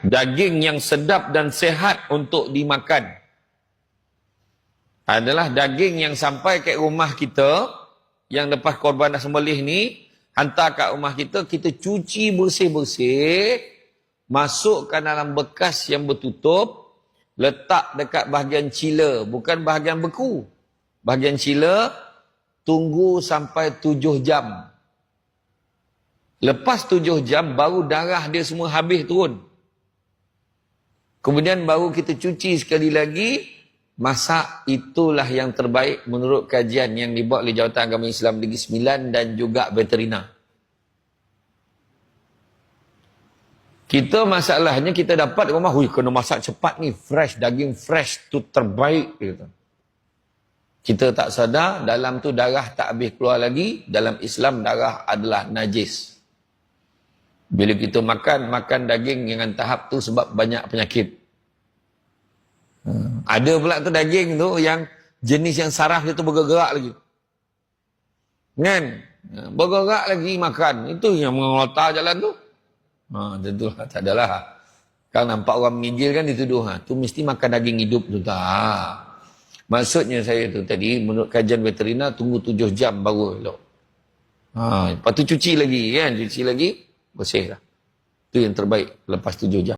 Daging yang sedap dan sehat untuk dimakan adalah daging yang sampai ke rumah kita, yang lepas korban dah sembelih ni, hantar kat rumah kita, kita cuci bersih-bersih, masukkan dalam bekas yang bertutup, letak dekat bahagian cila, bukan bahagian beku. Bahagian cila, tunggu sampai 7 jam. Lepas 7 jam, baru darah dia semua habis turun. Kemudian baru kita cuci sekali lagi, masak. Itulah yang terbaik menurut kajian yang dibuat oleh Jawatan Agama Islam Negeri Sembilan dan juga veterina. Kita masalahnya kita dapat rumah, kena masak cepat ni, fresh, daging fresh tu terbaik. Kita tak sadar, dalam tu darah tak habis keluar lagi. Dalam Islam, darah adalah najis. Bila kita makan daging dengan tahap tu sebab banyak penyakit. Ada pula tu daging tu yang jenis yang saraf dia tu bergerak lagi. Kan? Bergerak lagi makan. Itu yang mengotak jalan tu. Tentulah tak adalah. Kalau nampak orang menginjil kan dituduh. Tu mesti makan daging hidup tu tak. Maksudnya saya tu tadi, menurut kajian veterina, tunggu 7 jam baru elok. Lepas tu cuci lagi kan. Cuci lagi, bersih lah. Itu yang terbaik lepas 7 jam.